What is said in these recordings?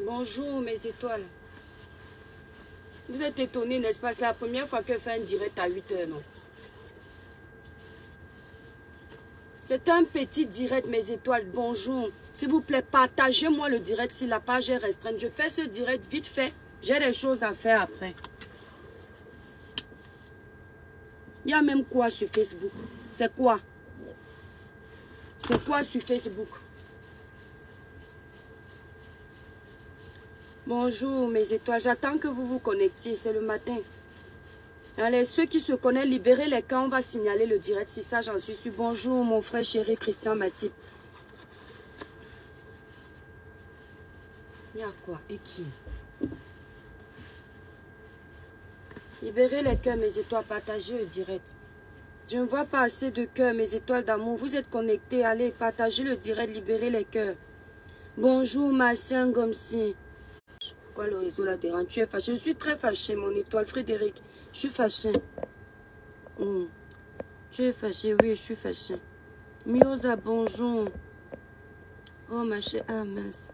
Bonjour mes étoiles. Vous êtes étonnés, n'est-ce pas? C'est la première fois que je fais un direct à 8 h, non? C'est un petit direct, mes étoiles. Bonjour. S'il vous plaît, partagez-moi le direct si la page est restreinte. Je fais ce direct vite fait. J'ai des choses à faire après. Il y a même quoi sur Facebook? C'est quoi? C'est quoi sur Facebook? Bonjour mes étoiles. J'attends que vous vous connectiez. C'est le matin. Allez, ceux qui se connaissent, libérez les camps. On va signaler le direct. Si ça, j'en suis sûr. Bonjour mon frère chéri Christian Matip. Il y a quoi? Et qui? Libérez les cœurs, mes étoiles, partagez le direct. Je ne vois pas assez de cœurs, mes étoiles d'amour. Vous êtes connectés, allez, partagez le direct, libérez les cœurs. Bonjour, Martien Gomsi. Pourquoi le réseau la dérange? Tu es fâché? Je suis très fâché, mon étoile. Frédéric, je suis fâché. Tu es fâché? Oui, je suis fâché. Miosa, bonjour. Oh, ma chère, ah mince.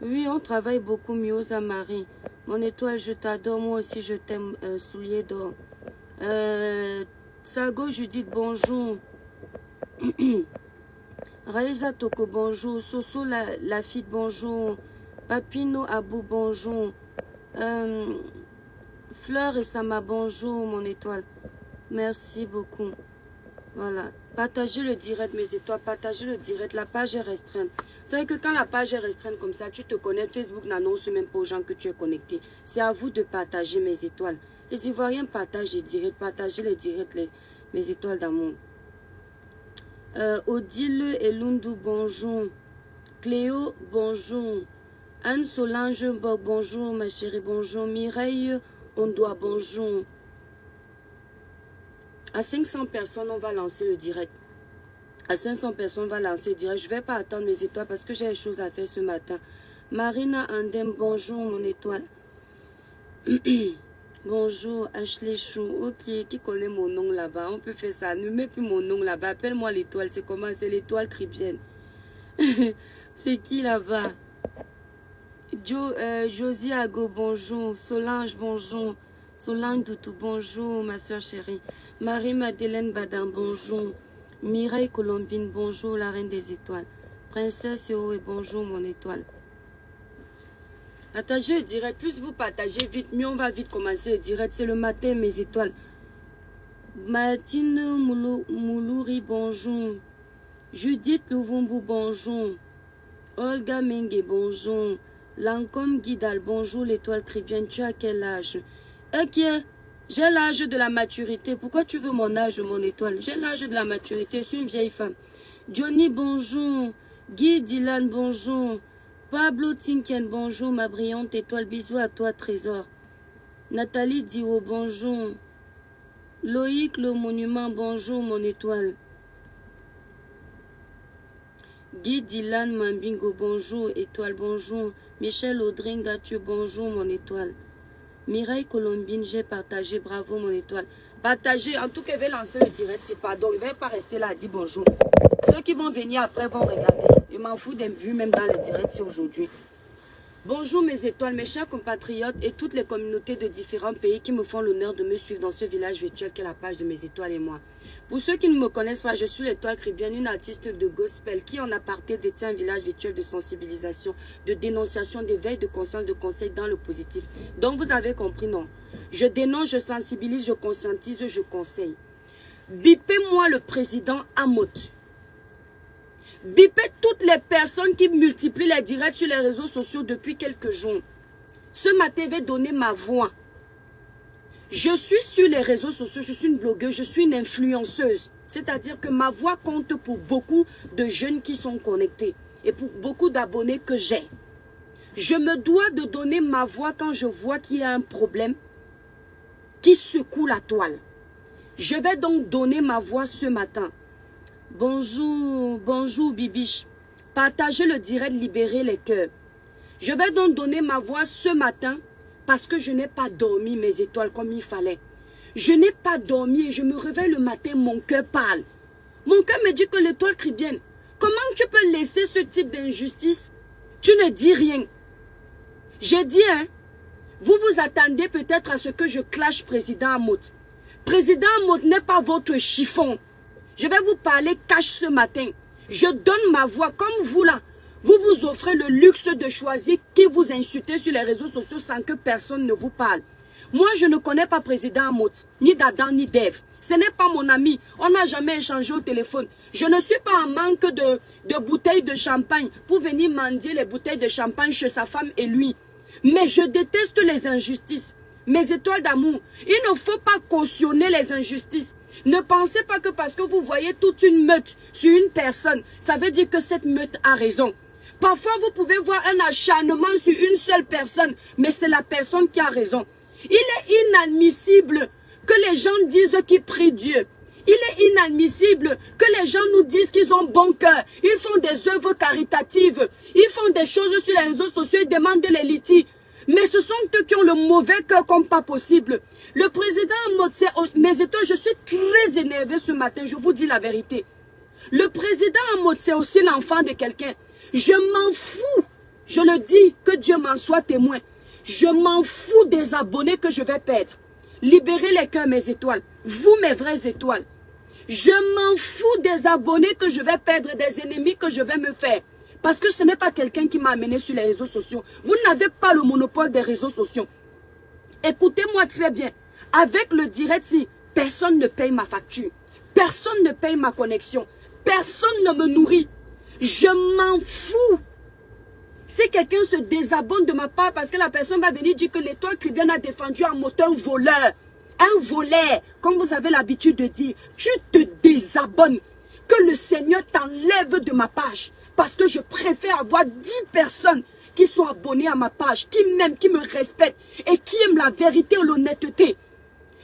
Oui, on travaille beaucoup, Miosa Marie. Mon étoile, je t'adore. Moi aussi, je t'aime, soulier d'or. Sago Judith, bonjour. Raïsa Toko, bonjour. Soso Lafitte, bonjour. Papino Abou, bonjour. Fleur et Sama, bonjour, mon étoile. Merci beaucoup. Voilà. Partagez le direct, mes étoiles. Partagez le direct. La page est restreinte. Vous savez que quand la page est restreinte comme ça, tu te connectes. Facebook n'annonce même pas aux gens que tu es connecté. C'est à vous de partager mes étoiles. Les Ivoiriens partagent les directs. Partagez les directs, mes étoiles d'amour. Odile et Lundu, bonjour. Cléo, bonjour. Anne Solange, bonjour, ma chérie, bonjour. Mireille Ondoa, bonjour. À 500 personnes, on va lancer le direct. À 500 personnes, on va lancer le direct. Je ne vais pas attendre mes étoiles parce que j'ai des choses à faire ce matin. Marina Andem, bonjour, mon étoile. Bonjour, Ashley Chou. Ok, qui connaît mon nom là-bas? On peut faire ça. Ne mets plus mon nom là-bas. Appelle-moi l'étoile. C'est comment? C'est l'étoile tribienne. C'est qui là-bas? Josie Ago, bonjour. Solange, bonjour. Solange Doutou, bonjour, ma soeur chérie. Marie-Madeleine Badan, bonjour. Mireille Colombine, bonjour, la reine des étoiles. Princesse Yoé, bonjour, mon étoile. Partagez le direct. Plus vous partagez vite, mieux on va vite commencer le direct. C'est le matin, mes étoiles. Martine Moulouri, bonjour. Judith Louvumbu, bonjour. Olga Mengue, bonjour. Lancôme Guidal, bonjour, l'étoile tribienne. Tu as quel âge? Ok, j'ai l'âge de la maturité. Pourquoi tu veux mon âge, mon étoile? J'ai l'âge de la maturité. Je suis une vieille femme. Johnny, bonjour. Guy Dylan, bonjour. Pablo Tinken, bonjour, ma brillante étoile. Bisous à toi, trésor. Nathalie Dio, bonjour. Loïc Le Monument, bonjour, mon étoile. Guy Dylan Mambingo, bonjour, étoile, bonjour. Michel Audringa, tu bonjour, mon étoile. Mireille Colombine, j'ai partagé, bravo, mon étoile. Partagez, en tout cas, je vais lancer le direct, c'est pas donc, je ne vais pas rester là à dire bonjour. Ceux qui vont venir après vont regarder. Je m'en fous des vues, même dans le direct, c'est aujourd'hui. Bonjour mes étoiles, mes chers compatriotes et toutes les communautés de différents pays qui me font l'honneur de me suivre dans ce village virtuel qui est la page de mes étoiles et moi. Pour ceux qui ne me connaissent pas, je suis l'étoile Tribienne, une artiste de gospel qui en aparté détient un village virtuel de sensibilisation, de dénonciation, d'éveil, de conscience, de conseil dans le positif. Donc vous avez compris, non? Je dénonce, je sensibilise, je conscientise, je conseille. Bipez-moi le président Amot. Bipez toutes les personnes qui multiplient les directs sur les réseaux sociaux depuis quelques jours. Ce matin, je vais donner ma voix. Je suis sur les réseaux sociaux, je suis une blogueuse, je suis une influenceuse. C'est-à-dire que ma voix compte pour beaucoup de jeunes qui sont connectés et pour beaucoup d'abonnés que j'ai. Je me dois de donner ma voix quand je vois qu'il y a un problème qui secoue la toile. Je vais donc donner ma voix ce matin. Bonjour, bonjour Bibiche. Partagez le direct, libérez les cœurs. Je vais donc donner ma voix ce matin parce que je n'ai pas dormi mes étoiles comme il fallait. Je n'ai pas dormi et je me réveille le matin, mon cœur parle. Mon cœur me dit que l'étoile tribienne, comment tu peux laisser ce type d'injustice Tu ne dis rien. Je dis, hein, vous vous attendez peut-être à ce que je clash président Amout. Président Amout n'est pas votre chiffon. Je vais vous parler cash ce matin. Je donne ma voix comme vous là. Vous vous offrez le luxe de choisir qui vous insultez sur les réseaux sociaux sans que personne ne vous parle. Moi, je ne connais pas président Amout, ni d'Adam, ni d'Ève. Ce n'est pas mon ami. On n'a jamais échangé au téléphone. Je ne suis pas en manque de bouteilles de champagne pour venir mendier les bouteilles de champagne chez sa femme et lui. Mais je déteste les injustices. Mes étoiles d'amour, il ne faut pas cautionner les injustices. Ne pensez pas que parce que vous voyez toute une meute sur une personne, ça veut dire que cette meute a raison. Parfois, vous pouvez voir un acharnement sur une seule personne, mais c'est la personne qui a raison. Il est inadmissible que les gens disent qu'ils prient Dieu. Il est inadmissible que les gens nous disent qu'ils ont bon cœur. Ils font des œuvres caritatives. Ils font des choses sur les réseaux sociaux et demandent de les litiges. Mais ce sont eux qui ont le mauvais cœur comme pas possible. Le président Motse, mes étoiles, je suis très énervé ce matin, je vous dis la vérité. Le président Motse, c'est aussi l'enfant de quelqu'un. Je m'en fous, je le dis, que Dieu m'en soit témoin. Je m'en fous des abonnés que je vais perdre. Libérez les cœurs, mes étoiles. Vous, mes vraies étoiles. Je m'en fous des abonnés que je vais perdre, des ennemis que je vais me faire. Parce que ce n'est pas quelqu'un qui m'a amené sur les réseaux sociaux. Vous n'avez pas le monopole des réseaux sociaux. Écoutez-moi très bien. Avec le direct, si personne ne paye ma facture, personne ne paye ma connexion, personne ne me nourrit. Je m'en fous. Si quelqu'un se désabonne de ma part parce que la personne va venir dire que l'étoile Caribbean a défendu un moteur voleur, un voleur, comme vous avez l'habitude de dire, tu te désabonnes. Que le Seigneur t'enlève de ma page. Parce que je préfère avoir 10 personnes qui sont abonnées à ma page, qui m'aiment, qui me respectent et qui aiment la vérité et l'honnêteté.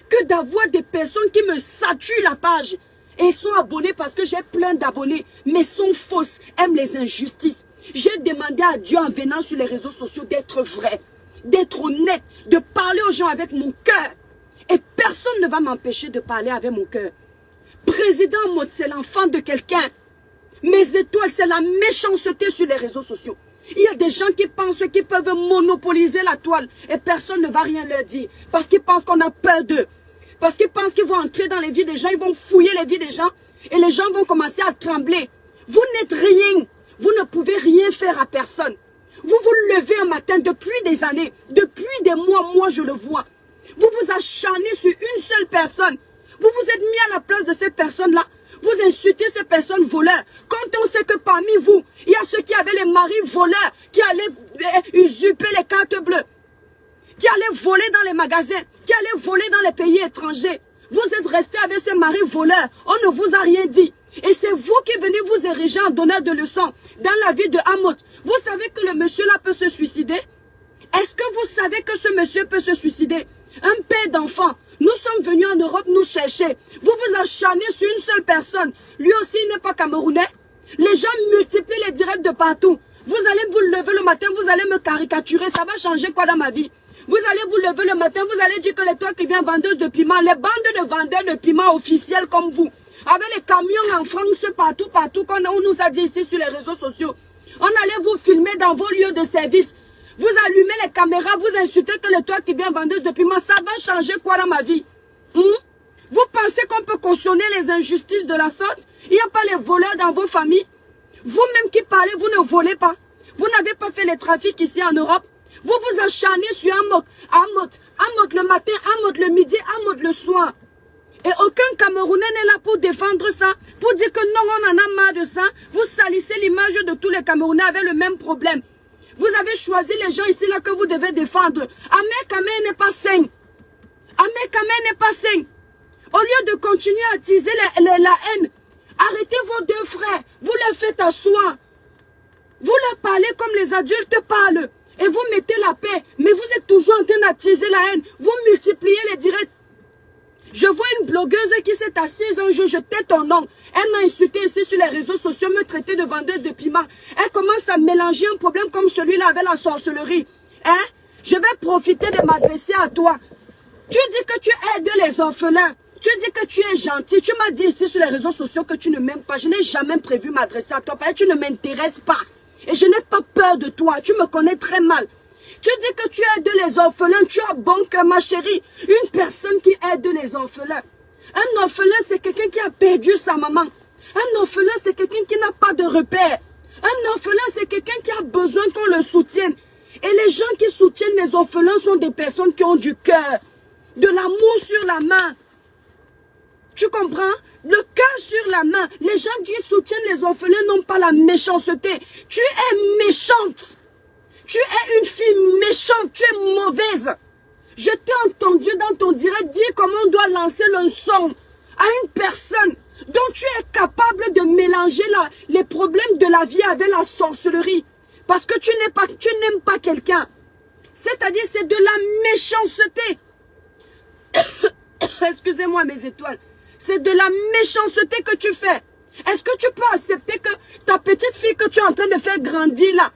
Que d'avoir des personnes qui me saturent la page et sont abonnées parce que j'ai plein d'abonnés, mais sont fausses, aiment les injustices. J'ai demandé à Dieu en venant sur les réseaux sociaux d'être vrai, d'être honnête, de parler aux gens avec mon cœur. Et personne ne va m'empêcher de parler avec mon cœur. Président Motse, c'est l'enfant de quelqu'un. Mes étoiles, c'est la méchanceté sur les réseaux sociaux. Il y a des gens qui pensent qu'ils peuvent monopoliser la toile et personne ne va rien leur dire. Parce qu'ils pensent qu'on a peur d'eux. Parce qu'ils pensent qu'ils vont entrer dans les vies des gens, ils vont fouiller les vies des gens et les gens vont commencer à trembler. Vous n'êtes rien. Vous ne pouvez rien faire à personne. Vous vous levez un matin depuis des années, depuis des mois, moi je le vois. Vous vous acharnez sur une seule personne. Vous vous êtes mis à la place de cette personne-là. Vous insultez ces personnes voleurs. Quand on sait que parmi vous, il y a ceux qui avaient les maris voleurs, qui allaient usurper les cartes bleues, qui allaient voler dans les magasins, qui allaient voler dans les pays étrangers. Vous êtes restés avec ces maris voleurs. On ne vous a rien dit. Et c'est vous qui venez vous ériger en donneur de leçons dans la vie de Amout. Vous savez que le monsieur-là peut se suicider? Est-ce que vous savez que ce monsieur peut se suicider? Un père d'enfant. Nous sommes venus en Europe nous chercher. Vous vous acharnez sur une seule personne. Lui aussi n'est pas camerounais. Les gens multiplient les directs de partout. Vous allez vous lever le matin, vous allez me caricaturer. Ça va changer quoi dans ma vie? Vous allez vous lever le matin, vous allez dire que l'étoile qui vient vendeuse de piment, les bandes de vendeurs de piment officiels comme vous, avec les camions en France partout, qu'on nous a dit ici sur les réseaux sociaux. On allait vous filmer dans vos lieux de service. Vous allumez les caméras, vous insultez que l'étoile qui vient vendeuse de piment, ça va changer quoi dans ma vie? Vous pensez qu'on peut cautionner les injustices de la sorte? Il n'y a pas les voleurs dans vos familles? Vous-même qui parlez, vous ne volez pas. Vous n'avez pas fait les trafics ici en Europe. Vous vous acharnez sur Amout le matin, Amout le midi, Amout le soir. Et aucun Camerounais n'est là pour défendre ça, pour dire que non, on en a marre de ça. Vous salissez l'image de tous les Camerounais avec le même problème. Vous avez choisi les gens ici là que vous devez défendre. Ahmed Kamé n'est pas sain. Ahmed Kamé n'est pas sain. Au lieu de continuer à attiser la haine, arrêtez vos deux frères. Vous les faites asseoir. Vous leur parlez comme les adultes parlent. Et vous mettez la paix. Mais vous êtes toujours en train d'attiser la haine. Vous multipliez les directs. Je vois une blogueuse qui s'est assise un jour, je tais ton nom. Elle m'a insulté ici sur les réseaux sociaux, me traiter de vendeuse de piment. Elle commence à mélanger un problème comme celui-là avec la sorcellerie. Hein? Je vais profiter de m'adresser à toi. Tu dis que tu aides les orphelins. Tu dis que tu es gentil. Tu m'as dit ici sur les réseaux sociaux que tu ne m'aimes pas. Je n'ai jamais prévu m'adresser à toi parce que tu ne m'intéresses pas. Et je n'ai pas peur de toi. Tu me connais très mal. Tu dis que tu aides les orphelins. Tu as bon cœur, ma chérie. Une personne qui aide les orphelins. Un orphelin, c'est quelqu'un qui a perdu sa maman. Un orphelin, c'est quelqu'un qui n'a pas de repère. Un orphelin, c'est quelqu'un qui a besoin qu'on le soutienne. Et les gens qui soutiennent les orphelins sont des personnes qui ont du cœur. De l'amour sur la main. Tu comprends? Le cœur sur la main. Les gens qui soutiennent les orphelins n'ont pas la méchanceté. Tu es méchante. Tu es une fille méchante. Tu es mauvaise. Je t'ai entendu dans ton direct dire comment on doit lancer le son à une personne dont tu es capable de mélanger les problèmes de la vie avec la sorcellerie. Parce que tu n'aimes pas quelqu'un. C'est-à-dire c'est de la méchanceté. Excusez-moi mes étoiles. C'est de la méchanceté que tu fais. Est-ce que tu peux accepter que ta petite fille que tu es en train de faire grandir là,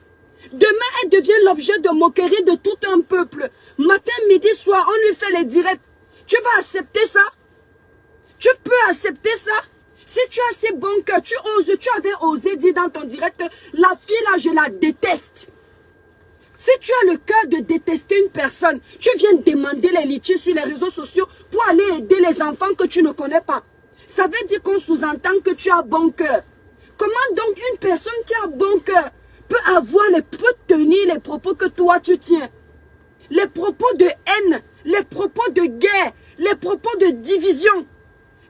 demain elle devient l'objet de moquerie de tout un peuple. Matin, midi, soir, on lui fait les directs. Tu vas accepter ça? Tu peux accepter ça? Si tu as si bon cœur, tu avais osé dire dans ton direct, la fille là, je la déteste. Si tu as le cœur de détester une personne, tu viens demander les litchis sur les réseaux sociaux pour aller aider les enfants que tu ne connais pas. Ça veut dire qu'on sous-entend que tu as bon cœur. Comment donc une personne qui a bon cœur peut tenir les propos que toi tu tiens? Les propos de haine, les propos de guerre, les propos de division.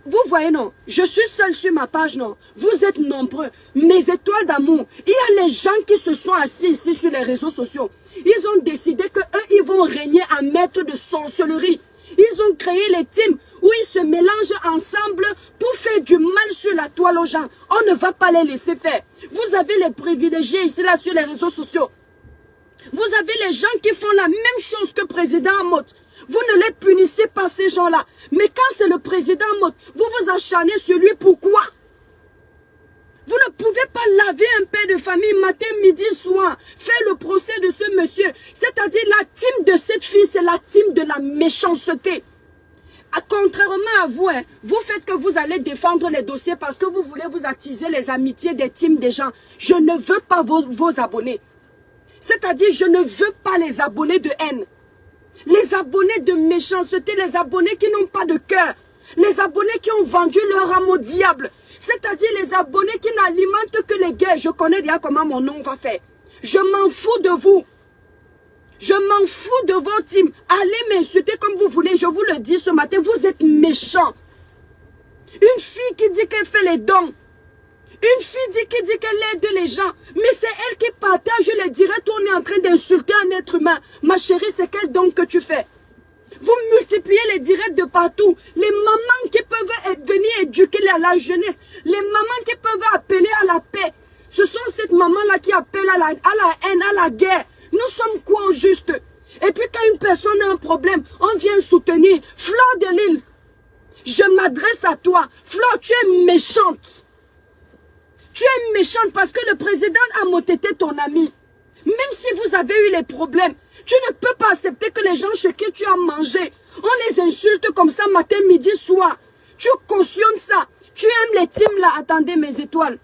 Vous voyez, non, je suis seule sur ma page, non. Vous êtes nombreux. Mes étoiles d'amour. Il y a les gens qui se sont assis ici sur les réseaux sociaux. Ils ont décidé qu'eux, ils vont régner en maître de sorcellerie. Ils ont créé les teams où ils se mélangent ensemble pour faire du mal sur la toile aux gens. On ne va pas les laisser faire. Vous avez les privilégiés ici, là, sur les réseaux sociaux. Vous avez les gens qui font la même chose que le président Amotte. Vous ne les punissez pas, ces gens-là. Mais quand c'est le président Amotte, vous vous acharnez sur lui. Pourquoi? Vous ne pouvez pas laver un père de famille matin, midi, soir. Faire le procès de ce monsieur. C'est-à-dire la team de cette fille, c'est la team de la méchanceté. Contrairement à vous, hein, vous faites que vous allez défendre les dossiers parce que vous voulez vous attiser les amitiés des teams des gens. Je ne veux pas vos abonnés. C'est-à-dire, je ne veux pas les abonnés de haine. Les abonnés de méchanceté, les abonnés qui n'ont pas de cœur. Les abonnés qui ont vendu leur âme au diable. C'est-à-dire les abonnés qui n'alimentent que les guerres. Je connais déjà comment mon nom va faire. Je m'en fous de vous. Je m'en fous de vos teams. Allez m'insulter comme vous voulez. Je vous le dis ce matin, vous êtes méchants. Une fille qui dit qu'elle fait les dons. Une fille qui dit qu'elle aide les gens. Mais c'est elle qui partage les directs. On est en train d'insulter un être humain. Ma chérie, c'est quel don que tu fais? Vous multipliez les directs de partout. Les mamans qui peuvent venir éduquer la jeunesse. Les mamans qui peuvent appeler à la paix. Ce sont cette maman-là qui appelle à la haine, à la guerre. Nous sommes quoi au juste? Et puis quand une personne a un problème, on vient soutenir. Fleur de Lille, je m'adresse à toi. Fleur, tu es méchante. Tu es méchante parce que le président Amotte était ton ami. Même si vous avez eu les problèmes, tu ne peux pas accepter que les gens chez qui tu as mangé, on les insulte comme ça matin, midi, soir. Tu cautionnes ça. Tu aimes les teams là. Attendez mes étoiles.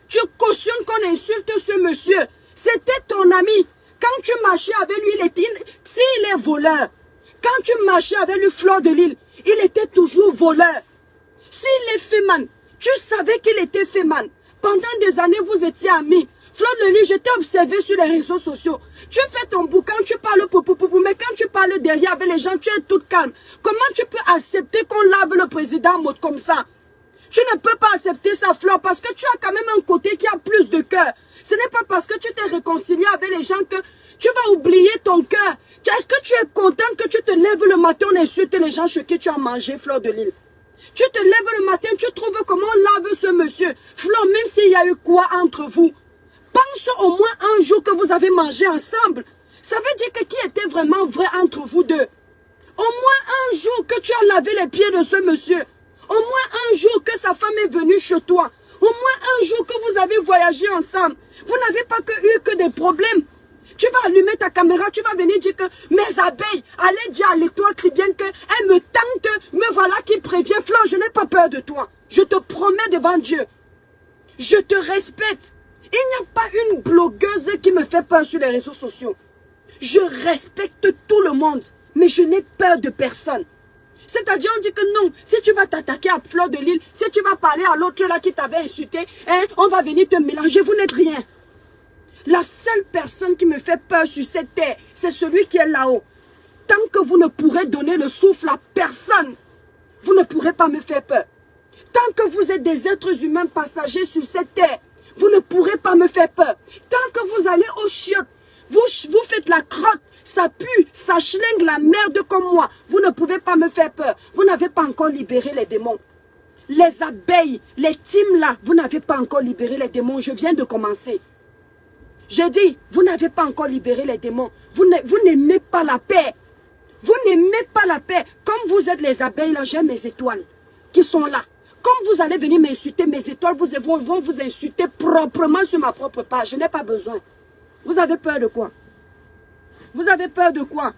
Tu cautionnes qu'on insulte ce monsieur. C'était ton ami. Quand tu marchais avec lui, s'il est voleur. Quand tu marchais avec lui, Fleur de Lille, il était toujours voleur. S'il est féman, tu savais qu'il était féman. Pendant des années, vous étiez amis. Fleur de Lille, je t'ai observé sur les réseaux sociaux. Tu fais ton boucan, tu parles pou, mais quand tu parles derrière avec les gens, tu es toute calme. Comment tu peux accepter qu'on lave le président Amotte comme ça? Tu ne peux pas accepter ça, Fleur, parce que tu as quand même un côté qui a plus de cœur. Ce n'est pas parce que tu t'es réconcilié avec les gens que tu vas oublier ton cœur. Est-ce que tu es contente que tu te lèves le matin, on insulte les gens chez qui tu as mangé, Fleur de Lille? Tu te lèves le matin, tu trouves comment on lave ce monsieur. Fleur, même s'il y a eu quoi entre vous, pense au moins un jour que vous avez mangé ensemble. Ça veut dire que qui était vraiment vrai entre vous deux? Au moins un jour que tu as lavé les pieds de ce monsieur. Au moins un jour que sa femme est venue chez toi. Au moins un jour que vous avez voyagé ensemble. Vous n'avez pas eu que des problèmes. Tu vas allumer ta caméra, tu vas venir dire que mes abeilles, allez dire à l'étoile tribienne qu'elle me tente, me voilà qui prévient. Fleur, je n'ai pas peur de toi. Je te promets devant Dieu. Je te respecte. Il n'y a pas une blogueuse qui me fait peur sur les réseaux sociaux. Je respecte tout le monde, mais je n'ai peur de personne. C'est-à-dire, on dit que non, si tu vas t'attaquer à Fleur de Lys, si tu vas parler à l'autre là qui t'avait insulté, hein, on va venir te mélanger, vous n'êtes rien. La seule personne qui me fait peur sur cette terre, c'est celui qui est là-haut. Tant que vous ne pourrez donner le souffle à personne, vous ne pourrez pas me faire peur. Tant que vous êtes des êtres humains passagers sur cette terre, vous ne pourrez pas me faire peur. Tant que vous allez au chiottes, vous faites la crotte, ça pue, ça schlingue la merde comme moi. Vous ne pouvez pas me faire peur. Vous n'avez pas encore libéré les démons. Les abeilles, les teams là, vous n'avez pas encore libéré les démons. Je viens de commencer. J'ai dit, vous n'avez pas encore libéré les démons. Vous n'aimez pas la paix. Vous n'aimez pas la paix. Comme vous êtes les abeilles là, j'ai mes étoiles qui sont là. Comme vous allez venir m'insulter, mes étoiles vont vous insulter proprement sur ma propre page. Je n'ai pas besoin. Vous avez peur de quoi? Vous avez peur de quoi?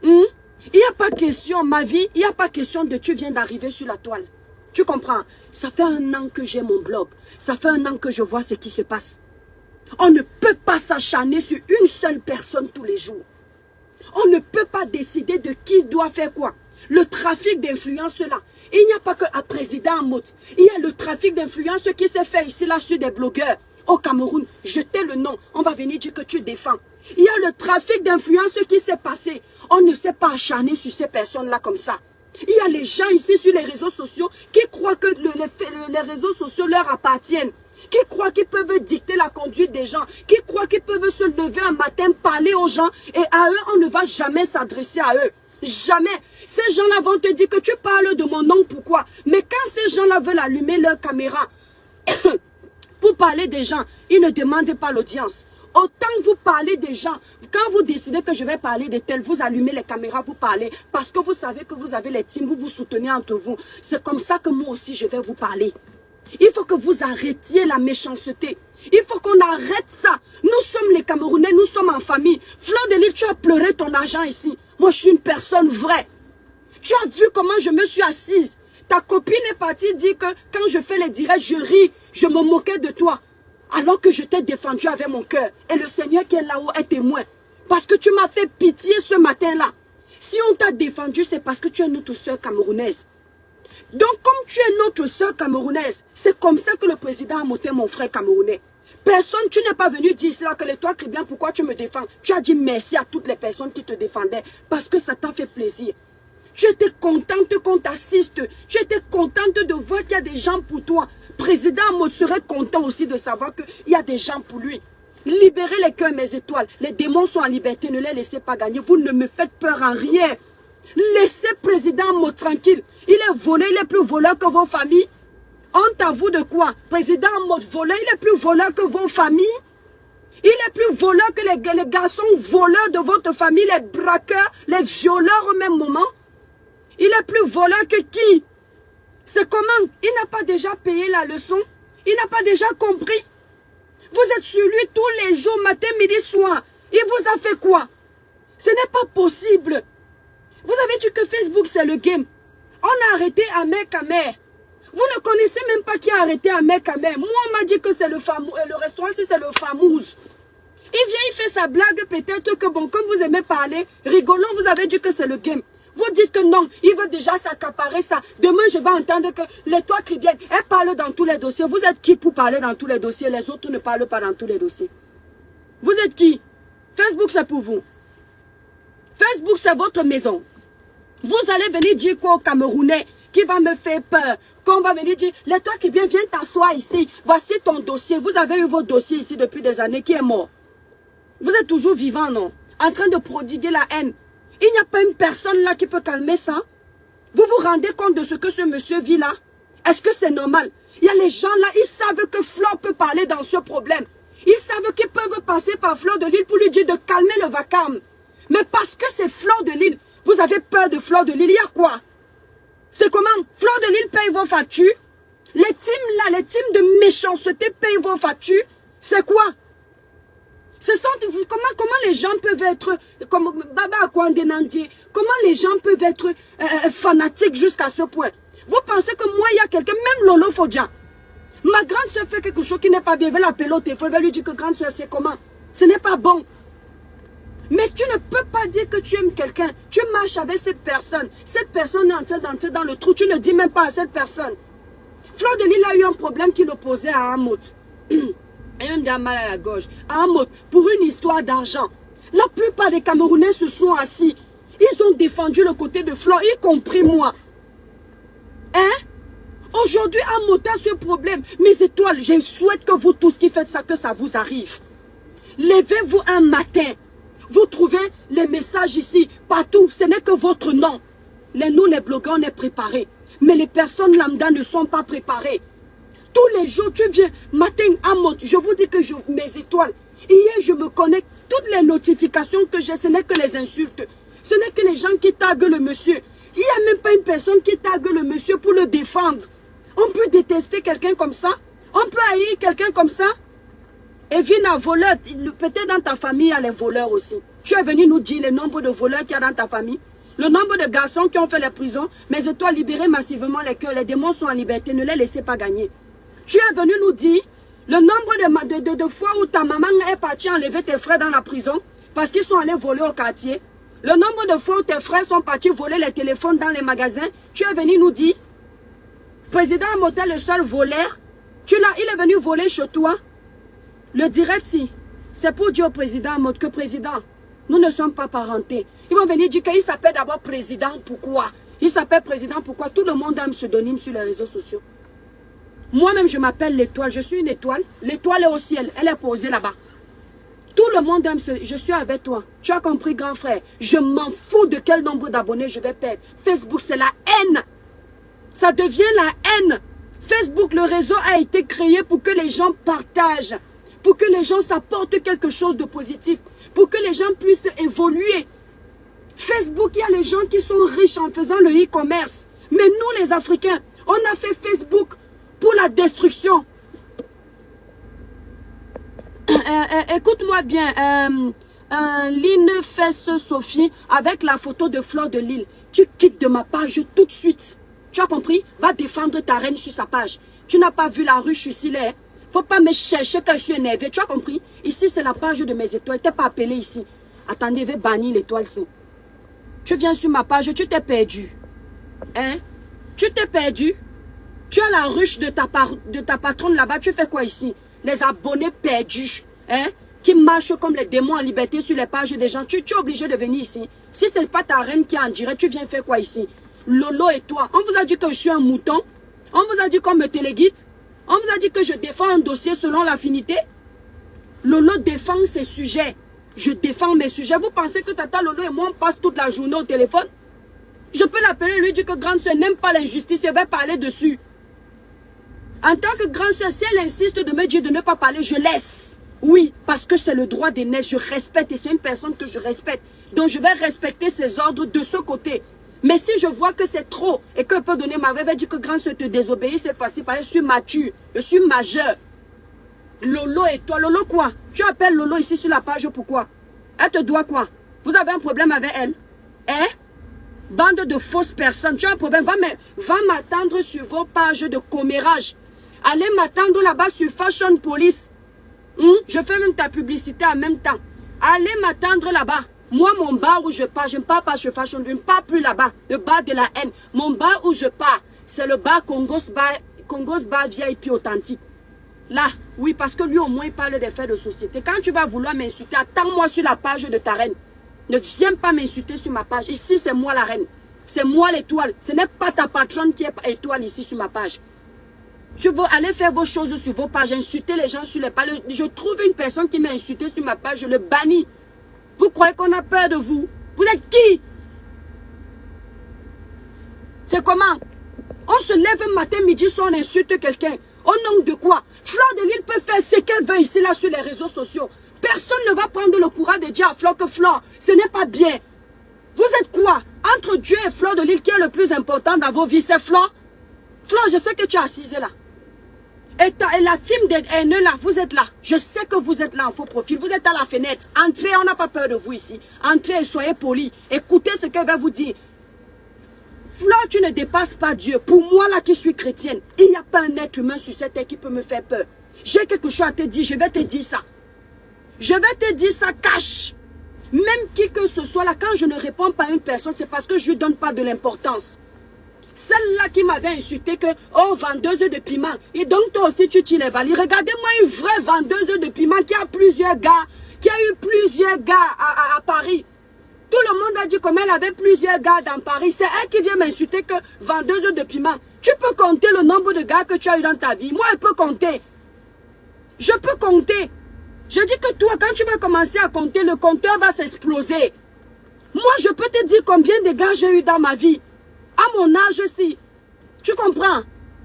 Il n'y a pas question, ma vie, il n'y a pas question de tu viens d'arriver sur la toile. Tu comprends? Ça fait 1 an que j'ai mon blog. Ça fait 1 an que je vois ce qui se passe. On ne peut pas s'acharner sur une seule personne tous les jours. On ne peut pas décider de qui doit faire quoi. Le trafic d'influence là. Il n'y a pas que à président Amout. Il y a le trafic d'influence qui s'est fait ici là sur des blogueurs. Au Cameroun, jetez le nom. On va venir dire que tu défends. Il y a le trafic d'influence qui s'est passé. On ne s'est pas acharné sur ces personnes-là comme ça. Il y a les gens ici sur les réseaux sociaux qui croient que les réseaux sociaux leur appartiennent. Qui croient qu'ils peuvent dicter la conduite des gens. Qui croient qu'ils peuvent se lever un matin, parler aux gens. Et à eux, on ne va jamais s'adresser à eux. Jamais. Ces gens-là vont te dire que tu parles de mon nom, pourquoi? Mais quand ces gens-là veulent allumer leur caméra pour parler des gens, ils ne demandent pas l'audience. Autant vous parlez des gens, quand vous décidez que je vais parler de tel, vous allumez les caméras, vous parlez, parce que vous savez que vous avez les teams, vous vous soutenez entre vous. C'est comme ça que moi aussi je vais vous parler. Il faut que vous arrêtiez la méchanceté. Il faut qu'on arrête ça. Nous sommes les Camerounais, nous sommes en famille. Fleur de Lys, tu as pleuré ton argent ici. Moi, je suis une personne vraie. Tu as vu comment je me suis assise. Ta copine est partie dire que quand je fais les directs, je ris, je me moquais de toi. Alors que je t'ai défendu avec mon cœur. Et le Seigneur qui est là-haut est témoin. Parce que tu m'as fait pitié ce matin-là. Si on t'a défendu, c'est parce que tu es notre soeur camerounaise. Donc, comme tu es notre soeur camerounaise, c'est comme ça que le président a monté mon frère camerounais. Personne, tu n'es pas venu dire cela que les toi, Christian, pourquoi tu me défends? Tu as dit merci à toutes les personnes qui te défendaient parce que ça t'a fait plaisir. Tu étais contente qu'on t'assiste. Tu étais contente de voir qu'il y a des gens pour toi. Président Amout serait content aussi de savoir qu'il y a des gens pour lui. Libérez les cœurs, mes étoiles. Les démons sont en liberté, ne les laissez pas gagner. Vous ne me faites peur en rien. Laissez président Amout tranquille. Il est volé, il est plus voleur que vos familles. Honte à vous de quoi? Président Amout volé, il est plus voleur que vos familles. Il est plus voleur que les garçons voleurs de votre famille, les braqueurs, les violeurs au même moment. Il est plus voleur que qui? C'est comment? Il n'a pas déjà payé la leçon? Il n'a pas déjà compris? Vous êtes sur lui tous les jours, matin, midi, soir. Il vous a fait quoi? Ce n'est pas possible. Vous avez dit que Facebook, c'est le game. On a arrêté Ahmed Kamer. Vous ne connaissez même pas qui a arrêté Ahmed Kamer. Moi, on m'a dit que c'est le restaurant, si c'est le Famous. Il vient, il fait sa blague, peut-être que bon, comme vous aimez parler, rigolant, vous avez dit que c'est le game. Vous dites que non, il veut déjà s'accaparer ça. Demain, je vais entendre que les toits chrétiennes, elles parlent dans tous les dossiers. Vous êtes qui pour parler dans tous les dossiers? Les autres ne parlent pas dans tous les dossiers. Vous êtes qui? Facebook, c'est pour vous. Facebook, c'est votre maison. Vous allez venir dire quoi aux Camerounais qui va me faire peur? Qu'on va venir dire, les toits chrétiens, viens t'asseoir ici. Voici ton dossier. Vous avez eu vos dossiers ici depuis des années. Qui est mort? Vous êtes toujours vivant, non? En train de prodiguer la haine. Il n'y a pas une personne là qui peut calmer ça. Vous vous rendez compte de ce que ce monsieur vit là? Est-ce que c'est normal? Il y a les gens là, ils savent que Fleur peut parler dans ce problème. Ils savent qu'ils peuvent passer par Fleur de Lys pour lui dire de calmer le vacarme. Mais parce que c'est Fleur de Lys, vous avez peur de Fleur de Lys. Il y a quoi? C'est comment? Fleur de Lys paye vos factures. Les teams là, les teams de méchanceté payent vos factures. C'est quoi? Comment les gens peuvent être, comme Baba Akwandenandier, comment les gens peuvent être fanatiques jusqu'à ce point? Vous pensez que moi, il y a quelqu'un, même Lolo Fodja, Ma grande soeur fait quelque chose qui n'est pas bien. Je vais l'appeler au téléphone. Je vais lui dire que grande soeur, c'est comment. Ce n'est pas bon. Mais tu ne peux pas dire que tu aimes quelqu'un. Tu marches avec cette personne. Cette personne est en train d'entrer dans le trou. Tu ne dis même pas à cette personne. Fleur de Lille a eu un problème qui l'opposait à Amout. Et un gars mal à la gorge. À Amout, pour une histoire d'argent. La plupart des Camerounais se sont assis. Ils ont défendu le côté de Fleur, y compris moi. Hein? Aujourd'hui, Amout a ce problème. Mes étoiles, je souhaite que vous tous qui faites ça, que ça vous arrive. Levez-vous un matin. Vous trouvez les messages ici, partout. Ce n'est que votre nom. Nous, les blogueurs, on est préparés. Mais les personnes lambda ne sont pas préparées. Tous les jours, tu viens, matin, Amout, je vous dis que mes étoiles. Hier, je me connecte. Toutes les notifications que j'ai, ce n'est que les insultes. Ce n'est que les gens qui taguent le monsieur. Il n'y a même pas une personne qui tague le monsieur pour le défendre. On peut détester quelqu'un comme ça. On peut haïr quelqu'un comme ça. Et Vina, voleur, peut-être dans ta famille, il y a les voleurs aussi. Tu es venu nous dire le nombre de voleurs qu'il y a dans ta famille. Le nombre de garçons qui ont fait les prisons. Mais toi, libérez massivement les cœurs. Les démons sont en liberté. Ne les laissez pas gagner. Tu es venu nous dire le nombre de fois où ta maman est partie enlever tes frères dans la prison parce qu'ils sont allés voler au quartier. Le nombre de fois où tes frères sont partis voler les téléphones dans les magasins. Tu es venu nous dire, président Amout est le seul voleur. Il est venu voler chez toi. Le direct, si. C'est pour dire au président Amout que président, nous ne sommes pas parentés. Ils vont venir dire qu'il s'appelle d'abord président. Pourquoi? Il s'appelle président. Pourquoi? Tout le monde a un pseudonyme sur les réseaux sociaux. Moi-même, je m'appelle l'étoile. Je suis une étoile. L'étoile est au ciel. Elle est posée là-bas. Tout le monde aime ce... Je suis avec toi. Tu as compris, grand frère? Je m'en fous de quel nombre d'abonnés je vais perdre. Facebook, c'est la haine. Ça devient la haine. Facebook, le réseau a été créé pour que les gens partagent. Pour que les gens s'apportent quelque chose de positif. Pour que les gens puissent évoluer. Facebook, il y a les gens qui sont riches en faisant le e-commerce. Mais nous, les Africains, on a fait Facebook pour la destruction. Écoute-moi bien. Line Fesse Sophie avec la photo de Fleur de Lille. Tu quittes de ma page tout de suite. Tu as compris? Va défendre ta reine sur sa page. Tu n'as pas vu la ruche ici là. Faut pas me chercher quand je suis énervé. Tu as compris? Ici, c'est la page de mes étoiles. Tu n'es pas appelé ici. Attendez, je vais bannir l'étoile ici. Tu viens sur ma page, tu t'es perdu. Hein? Tu t'es perdu? Tu as la ruche de ta patronne là-bas. Tu fais quoi ici? Les abonnés perdus. Hein? Qui marchent comme les démons en liberté sur les pages des gens. Tu es obligé de venir ici. Si ce n'est pas ta reine qui est en direct, tu viens faire quoi ici? Lolo et toi. On vous a dit que je suis un mouton. On vous a dit qu'on me téléguide. On vous a dit que je défends un dossier selon l'affinité. Lolo défend ses sujets. Je défends mes sujets. Vous pensez que Tata Lolo et moi, on passe toute la journée au téléphone? Je peux l'appeler et lui dire que grande soeur n'aime pas l'injustice. Je vais parler dessus. En tant que grande soeur, si elle insiste de me dire de ne pas parler, je laisse. Oui, parce que c'est le droit d'aînesse. Je respecte et c'est une personne que je respecte. Donc je vais respecter ses ordres de ce côté. Mais si je vois que c'est trop et que je peux donner ma veuve, dire que grande soeur te désobéit cette fois-ci parce que je suis mature, je suis majeur. Lolo et toi, Lolo quoi? Tu appelles Lolo ici sur la page, pourquoi? Elle te doit quoi? Vous avez un problème avec elle? Hein? Bande de fausses personnes, tu as un problème, va m'attendre sur vos pages de commérage. Allez m'attendre là-bas sur Fashion Police. Je fais même ta publicité en même temps. Allez m'attendre là-bas. Moi, mon bar où je pars, je ne pars pas sur Fashion, je ne pars plus là-bas. Le bar de la haine. Mon bar où je pars, c'est le bar Congos Bar VIP authentique. Là, oui, parce que lui au moins il parle des faits de société. Quand tu vas vouloir m'insulter, attends-moi sur la page de ta reine. Ne viens pas m'insulter sur ma page. Ici, c'est moi la reine. C'est moi l'étoile. Ce n'est pas ta patronne qui est étoile ici sur ma page. Tu veux aller faire vos choses sur vos pages, insulter les gens sur les pages. Je trouve une personne qui m'a insulté sur ma page, je le bannis. Vous croyez qu'on a peur de vous? Vous êtes qui? C'est comment? On se lève un matin, midi, soir, on insulte quelqu'un. Au nom de quoi? Fleur de Lille peut faire ce qu'elle veut ici, là, sur les réseaux sociaux. Personne ne va prendre le courage de dire à Fleur que Fleur, ce n'est pas bien. Vous êtes quoi? Entre Dieu et Fleur de Lille, qui est le plus important dans vos vies? C'est Fleur? Fleur, je sais que tu es assise là. Et la team des haineux là, vous êtes là. Je sais que vous êtes là en faux profil. Vous êtes à la fenêtre. Entrez, on n'a pas peur de vous ici. Entrez et soyez polis. Écoutez ce qu'elle va vous dire. Flore, tu ne dépasses pas Dieu. Pour moi, là qui suis chrétienne, il n'y a pas un être humain sur cette terre qui peut me faire peur. J'ai quelque chose à te dire, je vais te dire ça. Je vais te dire ça cash. Même qui que ce soit là, quand je ne réponds pas à une personne, c'est parce que je ne lui donne pas de l'importance. Celle-là qui m'avait insulté que, oh, vendeuse de piment. Et donc toi aussi tu tires les valises. Regardez-moi une vraie vendeuse de piment qui a plusieurs gars, qui a eu plusieurs gars à Paris. Tout le monde a dit comme elle avait plusieurs gars dans Paris. C'est elle qui vient m'insulter que vendeuse de piment. Tu peux compter le nombre de gars que tu as eu dans ta vie. Moi, je peux compter. Je peux compter. Je dis que toi, quand tu vas commencer à compter, le compteur va s'exploser. Moi, je peux te dire combien de gars j'ai eu dans ma vie. À mon âge aussi. Tu comprends?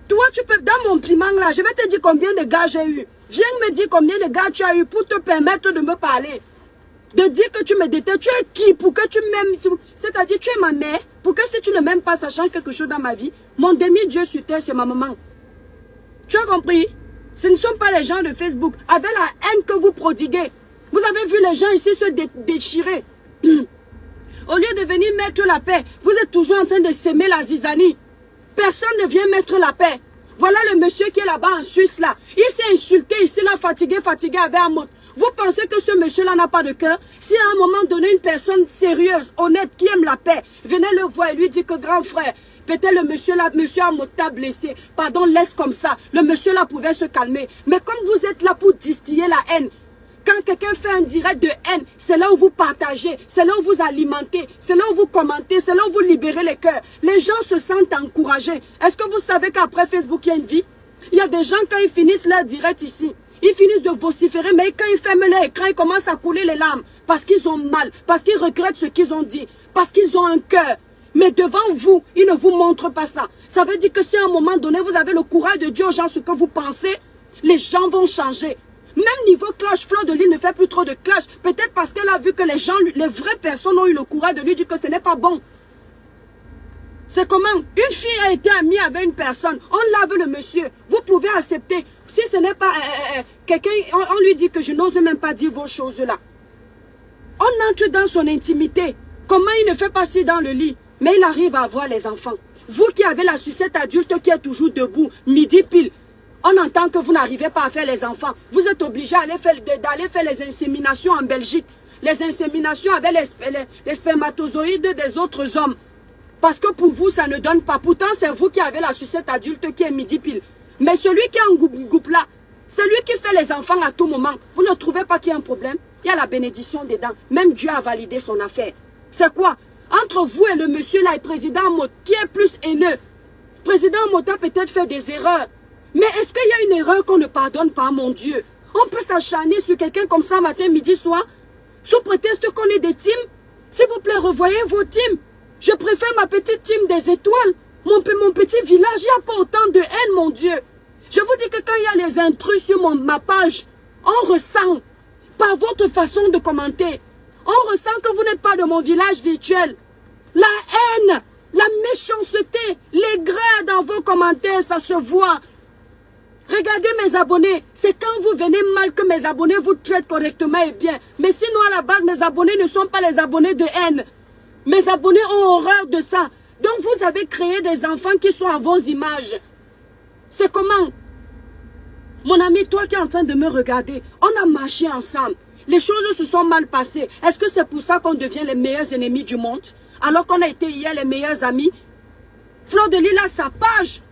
Toi, tu peux, dans mon piment là, je vais te dire combien de gars j'ai eu. Viens me dire combien de gars tu as eu pour te permettre de me parler. De dire que tu me détestes. Tu es qui pour que tu m'aimes? C'est-à-dire, tu es ma mère. Pour que si tu ne m'aimes pas, ça change quelque chose dans ma vie. Mon demi-dieu sur terre, c'est ma maman. Tu as compris? Ce ne sont pas les gens de Facebook. Avec la haine que vous prodiguez. Vous avez vu les gens ici se déchirer. Au lieu de venir mettre la paix, vous êtes toujours en train de s'aimer la zizanie. Personne ne vient mettre la paix. Voilà le monsieur qui est là-bas en Suisse là. Il s'est insulté ici là, fatigué avec un mot. Vous pensez que ce monsieur-là n'a pas de cœur? Si à un moment donné, une personne sérieuse, honnête, qui aime la paix, venez le voir et lui dit que grand frère, peut-être le monsieur là, monsieur Amota blessé, pardon, laisse comme ça. Le monsieur là pouvait se calmer. Mais comme vous êtes là pour distiller la haine, quand quelqu'un fait un direct de haine, c'est là où vous partagez, c'est là où vous alimentez, c'est là où vous commentez, c'est là où vous libérez les cœurs. Les gens se sentent encouragés. Est-ce que vous savez qu'après Facebook, il y a une vie? Il y a des gens, quand ils finissent leur direct ici, ils finissent de vociférer, mais quand ils ferment leur écran, ils commencent à couler les larmes. Parce qu'ils ont mal, parce qu'ils regrettent ce qu'ils ont dit, parce qu'ils ont un cœur. Mais devant vous, ils ne vous montrent pas ça. Ça veut dire que si à un moment donné, vous avez le courage de dire aux gens ce que vous pensez, les gens vont changer. Même niveau clash, Flore de Lys ne fait plus trop de clash. Peut-être parce qu'elle a vu que les gens, les vraies personnes ont eu le courage de lui dire que ce n'est pas bon. C'est comment? Une fille a été amie avec une personne. On lave le monsieur. Vous pouvez accepter. Si ce n'est pas quelqu'un, on lui dit que je n'ose même pas dire vos choses-là. On entre dans son intimité. Comment il ne fait pas ci dans le lit? Mais il arrive à avoir les enfants. Vous qui avez la sucette adulte qui est toujours debout, midi pile. On entend que vous n'arrivez pas à faire les enfants. Vous êtes obligé d'aller faire les inséminations en Belgique. Les inséminations avec les spermatozoïdes des autres hommes. Parce que pour vous, ça ne donne pas. Pourtant, c'est vous qui avez la sucette adulte qui est midi pile. Mais celui qui est en groupe là, c'est lui qui fait les enfants à tout moment. Vous ne trouvez pas qu'il y a un problème? Il y a la bénédiction dedans. Même Dieu a validé son affaire. C'est quoi? Entre vous et le monsieur là, le président Mota, qui est plus haineux? Président Mota peut-être fait des erreurs. Mais est-ce qu'il y a une erreur qu'on ne pardonne pas, mon Dieu? On peut s'acharner sur quelqu'un comme ça matin, midi, soir, sous prétexte qu'on est des teams. S'il vous plaît, revoyez vos teams. Je préfère ma petite team des étoiles. Mon petit village, il n'y a pas autant de haine, mon Dieu. Je vous dis que quand il y a les intrus sur ma page, on ressent, par votre façon de commenter, on ressent que vous n'êtes pas de mon village virtuel. La haine, la méchanceté, les grès dans vos commentaires, ça se voit. Regardez mes abonnés, c'est quand vous venez mal que mes abonnés vous traitent correctement et bien. Mais sinon à la base, mes abonnés ne sont pas les abonnés de haine. Mes abonnés ont horreur de ça. Donc vous avez créé des enfants qui sont à vos images. C'est comment? Mon ami, toi qui es en train de me regarder, on a marché ensemble. Les choses se sont mal passées. Est-ce que c'est pour ça qu'on devient les meilleurs ennemis du monde? Alors qu'on a été hier les meilleurs amis? Flore de Lys a sa page.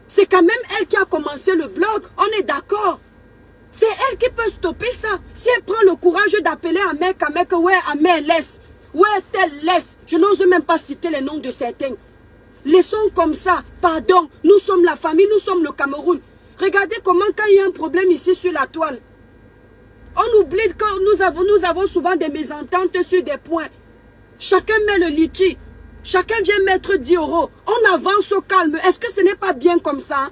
C'est quand même elle qui a commencé le blog. On est d'accord. C'est elle qui peut stopper ça. Si elle prend le courage d'appeler un mec, ouais, Amé laisse. Ouais, tel laisse. Je n'ose même pas citer les noms de certains. Laissons comme ça. Pardon. Nous sommes la famille, nous sommes le Cameroun. Regardez comment quand il y a un problème ici sur la toile. On oublie que nous avons souvent des mésententes sur des points. Chacun met le litchi. Chacun vient mettre 10 €. On avance au calme. Est-ce que ce n'est pas bien comme ça?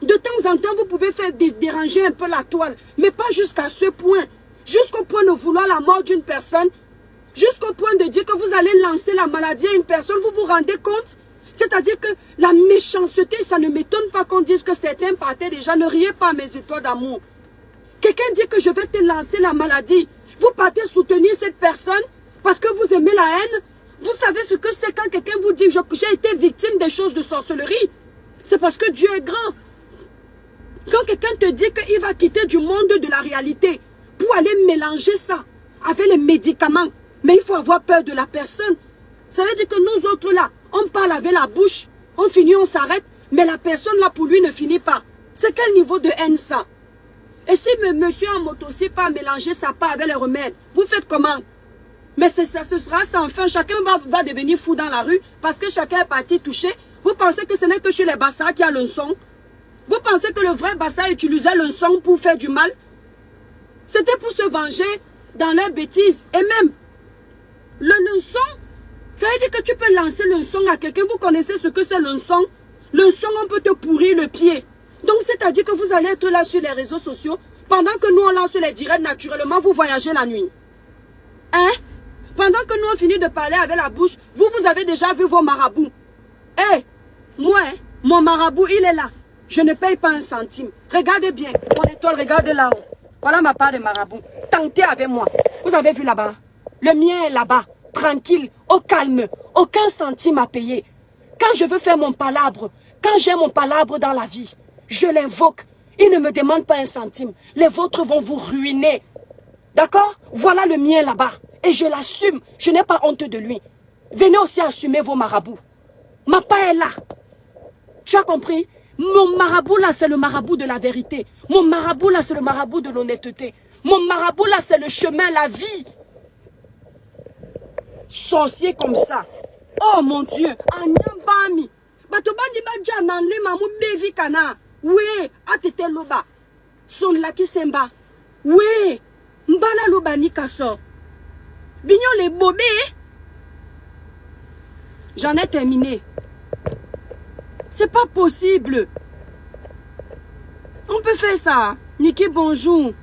De temps en temps, vous pouvez faire déranger un peu la toile. Mais pas jusqu'à ce point. Jusqu'au point de vouloir la mort d'une personne. Jusqu'au point de dire que vous allez lancer la maladie à une personne. Vous vous rendez compte? C'est-à-dire que la méchanceté, ça ne m'étonne pas qu'on dise que certains partaient déjà. Ne riez pas à mes étoiles d'amour. Quelqu'un dit que je vais te lancer la maladie. Vous partez soutenir cette personne parce que vous aimez la haine. Vous savez ce que c'est quand quelqu'un vous dit j'ai été victime des choses de sorcellerie? C'est parce que Dieu est grand. Quand quelqu'un te dit qu'il va quitter du monde de la réalité pour aller mélanger ça avec les médicaments, mais il faut avoir peur de la personne. Ça veut dire que nous autres là, on parle avec la bouche, on finit, on s'arrête, mais la personne là pour lui ne finit pas. C'est quel niveau de haine ça? Et si monsieur en moto-cycle pas mélanger sa part avec les remèdes, vous faites comment? Mais ça, ce sera sans fin. Chacun va devenir fou dans la rue parce que chacun est parti toucher. Vous pensez que ce n'est que chez les bassards qu'il y a le son? Vous pensez que le vrai bassard utilisait le son pour faire du mal? C'était pour se venger dans leurs bêtises. Et même, le son, ça veut dire que tu peux lancer le son à quelqu'un. Vous connaissez ce que c'est le son? Le son, on peut te pourrir le pied. Donc, c'est-à-dire que vous allez être là sur les réseaux sociaux. Pendant que nous, on lance les directs, naturellement, vous voyagez la nuit. Hein? Pendant que nous, on finit de parler avec la bouche, vous avez déjà vu vos marabouts. Eh, moi, mon marabout, il est là. Je ne paye pas un centime. Regardez bien. Mon étoile, regardez là-haut. Voilà ma part de marabout. Tentez avec moi. Vous avez vu là-bas? Le mien est là-bas. Tranquille, au calme. Aucun centime à payer. Quand je veux faire mon palabre, quand j'ai mon palabre dans la vie, je l'invoque. Il ne me demande pas un centime. Les vôtres vont vous ruiner. D'accord? Voilà le mien là-bas. Et je l'assume. Je n'ai pas honte de lui. Venez aussi assumer vos marabouts. Ma part est là. Tu as compris? Mon marabout là, c'est le marabout de la vérité. Mon marabout là, c'est le marabout de l'honnêteté. Mon marabout là, c'est le chemin, la vie. Sorcier comme ça. Oh mon Dieu. Anyambami. Batobandi badja nanli mamu bevi kana. Oui, atete loba. Son laki semba. Oui. Mbala loba ni kaso. Bignon les bobés. J'en ai terminé. C'est pas possible. On peut faire ça. Niki, bonjour.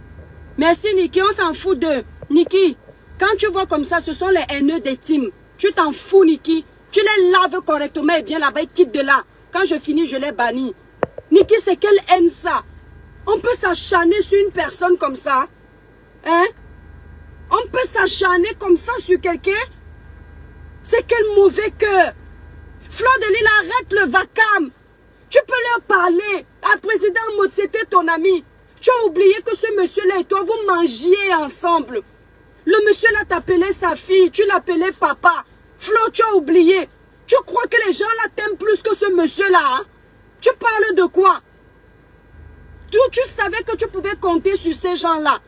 Merci Niki, on s'en fout d'eux. Niki, quand tu vois comme ça, ce sont les haineux des teams. Tu t'en fous Niki. Tu les laves correctement et bien là-bas, ils quittent de là. Quand je finis, je les bannis. Niki, c'est quelle haine ça? On peut s'acharner sur une personne comme ça? Hein? On peut s'acharner comme ça sur quelqu'un? C'est quel mauvais cœur. Fleur de Lille, arrête le vacarme. Tu peux leur parler. La présidente Maud, c'était ton ami. Tu as oublié que ce monsieur-là et toi, vous mangiez ensemble. Le monsieur-là t'appelait sa fille. Tu l'appelais papa. Fleur, tu as oublié. Tu crois que les gens là t'aiment plus que ce monsieur-là, hein? Tu parles de quoi? Tu savais que tu pouvais compter sur ces gens-là.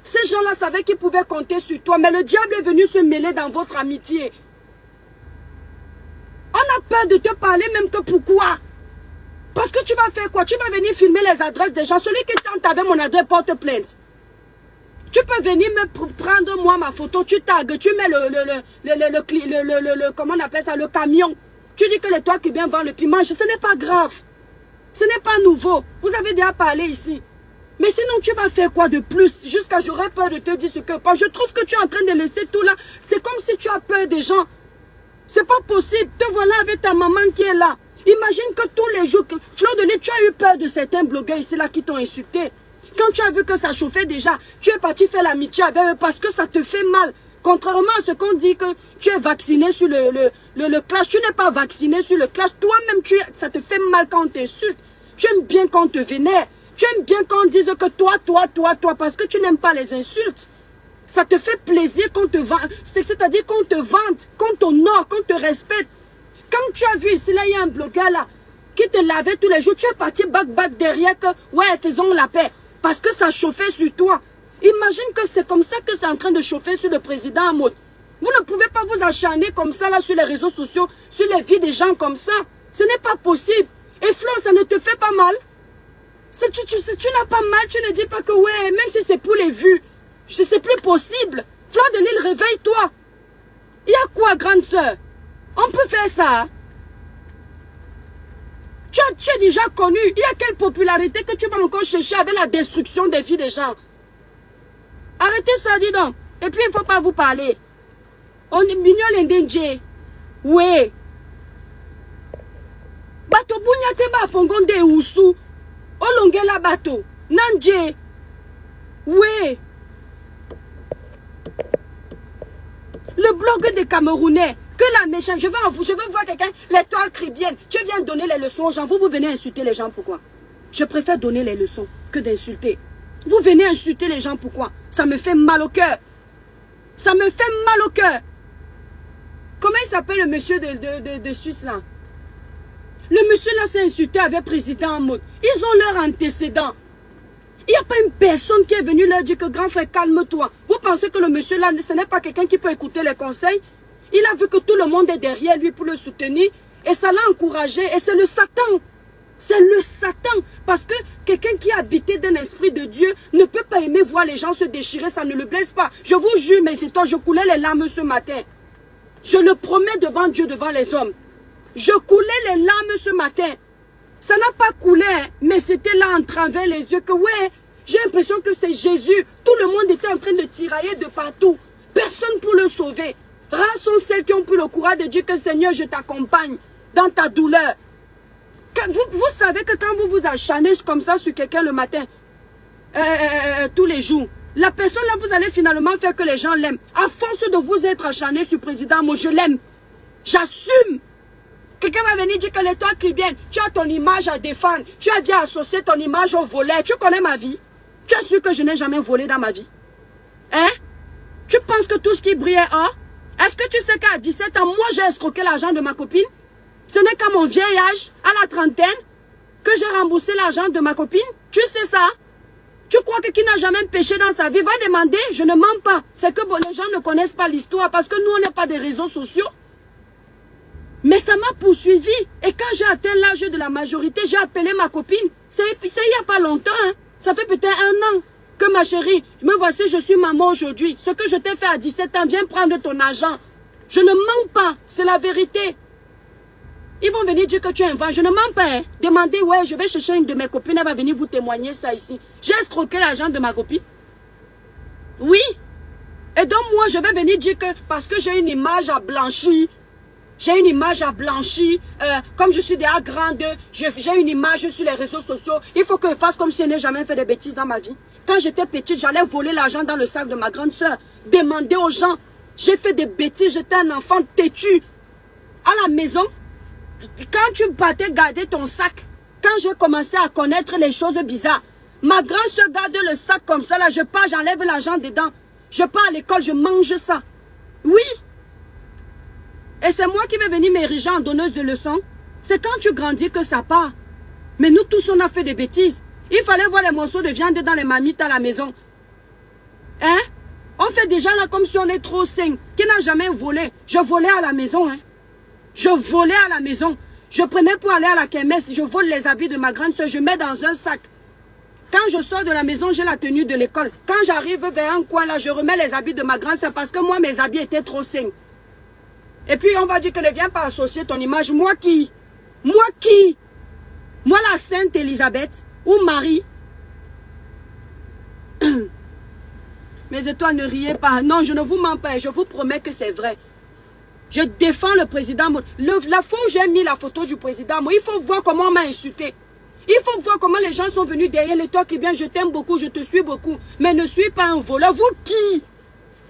Ces gens-là savaient qu'ils pouvaient compter sur toi. Mais le diable est venu se mêler dans votre amitié. On a peur de te parler même que pourquoi? Parce que tu vas faire quoi? Tu vas venir filmer les adresses des gens. Celui qui tente avec mon adresse porte plainte. Tu peux venir me prendre moi ma photo, tu tagues, tu mets comment on appelle ça, le camion. Tu dis que les toi qui viens vendre le piment, ce n'est pas grave. Ce n'est pas nouveau. Vous avez déjà parlé ici. Mais sinon, tu vas faire quoi de plus? Jusqu'à j'aurais peur de te dire ce que... Je trouve que tu es en train de laisser tout là. C'est comme si tu as peur des gens. C'est pas possible. Te voilà avec ta maman qui est là. Imagine que tous les jours... Fleur de Lille, tu as eu peur de certains blogueurs ici là qui t'ont insulté. Quand tu as vu que ça chauffait déjà, tu es parti faire l'amitié avec eux parce que ça te fait mal. Contrairement à ce qu'on dit que tu es vacciné sur le clash, tu n'es pas vacciné sur le clash. Toi-même, ça te fait mal quand on t'insulte. Tu aimes bien quand on te vénère. Tu aimes bien quand on dise que toi, parce que tu n'aimes pas les insultes. Ça te fait plaisir qu'on te vante, c'est-à-dire qu'on te vante, qu'on t'honore, qu'on te respecte. Quand tu as vu ici, là, il y a un blogueur là, qui te lavait tous les jours, tu es parti back derrière que, ouais, faisons la paix. Parce que ça chauffait sur toi. Imagine que c'est comme ça que c'est en train de chauffer sur le président Ahmed. Vous ne pouvez pas vous acharner comme ça là sur les réseaux sociaux, sur les vies des gens comme ça. Ce n'est pas possible. Et Flo, ça ne te fait pas mal. Tu n'as pas mal, tu ne dis pas que ouais, même si c'est pour les vues, c'est plus possible. Fleur de Lille, réveille-toi. Il y a quoi, grande sœur? On peut faire ça. Tu es déjà connu. Il y a quelle popularité que tu vas encore chercher avec la destruction des vies des gens? Arrêtez ça, dis donc. Et puis, il ne faut pas vous parler. On est mignon l'indénié. Oui. Bato bunyate ba pongonde usu. Olongela bato. Nanje. Oui. Le blog des Camerounais Que la méchante, je veux voir quelqu'un, l'étoile chrétienne. Tu viens donner les leçons aux gens. Vous venez insulter les gens, pourquoi? Je préfère donner les leçons que d'insulter. Vous venez insulter les gens, pourquoi? Ça me fait mal au cœur. Ça me fait mal au cœur. Comment il s'appelle le monsieur de Suisse là? Le monsieur là s'est insulté avec président en mode. Ils ont leur antécédent. Il n'y a pas une personne qui est venue leur dire que grand frère, calme-toi. Vous pensez que le monsieur là, ce n'est pas quelqu'un qui peut écouter les conseils? Il a vu que tout le monde est derrière lui pour le soutenir. Et ça l'a encouragé. Et c'est le Satan. C'est le Satan. Parce que quelqu'un qui est habité d'un esprit de Dieu ne peut pas aimer voir les gens se déchirer. Ça ne le blesse pas. Je vous jure, mes étoiles, je coulais les larmes ce matin. Je le promets devant Dieu, devant les hommes. Je coulais les larmes ce matin. Ça n'a pas coulé, hein, mais c'était là en travers les yeux que, ouais, j'ai l'impression que c'est Jésus. Tout le monde était en train de tirailler de partout. Personne pour le sauver. Rares sont celles qui ont pris le courage de dire que Seigneur, je t'accompagne dans ta douleur. Vous savez que quand vous vous acharnez comme ça sur quelqu'un le matin, tous les jours, la personne là, vous allez finalement faire que les gens l'aiment. À force de vous être acharné sur le président, moi je l'aime. J'assume. Quelqu'un va venir dire que l'étoile chrétienne, tu as ton image à défendre. Tu as bien associé ton image au volet. Tu connais ma vie. Tu es sûr que je n'ai jamais volé dans ma vie? Hein? Tu penses que tout ce qui brille est or? Est-ce que tu sais qu'à 17 ans, moi j'ai escroqué l'argent de ma copine? Ce n'est qu'à mon vieil âge, à la trentaine, que j'ai remboursé l'argent de ma copine? Tu sais ça? Tu crois que qui n'a jamais péché dans sa vie va demander? Je ne mens pas. C'est que les gens ne connaissent pas l'histoire parce que nous, on n'est pas des réseaux sociaux. Mais ça m'a poursuivi. Et quand j'ai atteint l'âge de la majorité, j'ai appelé ma copine. C'est il n'y a pas longtemps. Hein. Ça fait peut-être 1 an que ma chérie, me voici, je suis maman aujourd'hui. Ce que je t'ai fait à 17 ans, viens prendre ton argent. Je ne mens pas. C'est la vérité. Ils vont venir dire que tu inventes. Je ne mens pas. Hein. Demandez, ouais, je vais chercher une de mes copines. Elle va venir vous témoigner ça ici. J'ai escroqué l'argent de ma copine. Oui. Et donc moi, je vais venir dire que parce que j'ai une image à blanchir. J'ai une image à blanchir, comme je suis déjà grande, j'ai une image sur les réseaux sociaux. Il faut que je fasse comme si je n'ai jamais fait de bêtises dans ma vie. Quand j'étais petite, j'allais voler l'argent dans le sac de ma grande soeur. Demander aux gens, j'ai fait des bêtises, j'étais un enfant têtu. À la maison, quand tu partais garder ton sac, quand j'ai commencé à connaître les choses bizarres, ma grande soeur garde le sac comme ça, là, je pars, j'enlève l'argent dedans. Je pars à l'école, je mange ça. Oui. Et c'est moi qui vais venir m'ériger en donneuse de leçons. C'est quand tu grandis que ça part. Mais nous tous, on a fait des bêtises. Il fallait voir les morceaux de viande dans les marmites à la maison. Hein? On fait déjà là comme si on est trop sain. Qui n'a jamais volé? Je volais à la maison. Hein? Je volais à la maison. Je prenais pour aller à la kermesse. Je vole les habits de ma grande soeur. Je mets dans un sac. Quand je sors de la maison, j'ai la tenue de l'école. Quand j'arrive vers un coin là, je remets les habits de ma grande soeur parce que moi, mes habits étaient trop sains. Et puis on va dire que ne viens pas associer ton image. Moi qui? Moi qui? Moi la Sainte Élisabeth ou Marie? Mes étoiles, ne riez pas. Non, je ne vous mens pas. Je vous promets que c'est vrai. Je défends le président. La fois où j'ai mis la photo du président, il faut voir comment on m'a insulté. Il faut voir comment les gens sont venus derrière les toi qui bien, je t'aime beaucoup, je te suis beaucoup. Mais ne suis pas un voleur. Vous qui?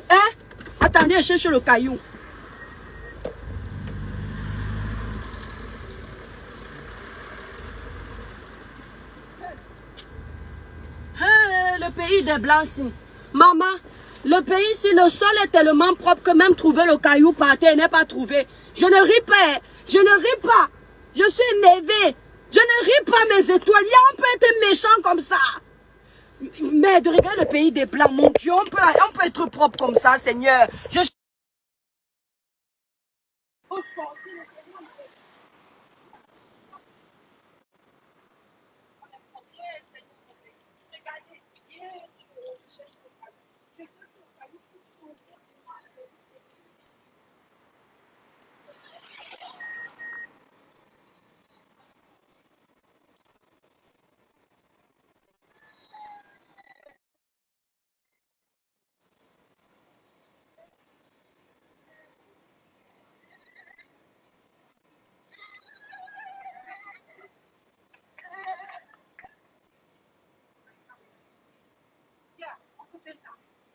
Hein? Attendez, je cherche le caillou. Le pays des blancs, si. Maman, le pays, si le sol est tellement propre que même trouver le caillou par terre n'est pas trouvé. Je ne ris pas. Je ne ris pas. Je suis énervée. Je ne ris pas, mes étoiles. On peut être méchant comme ça. Mais de regarder le pays des blancs, mon Dieu, on peut être propre comme ça, Seigneur.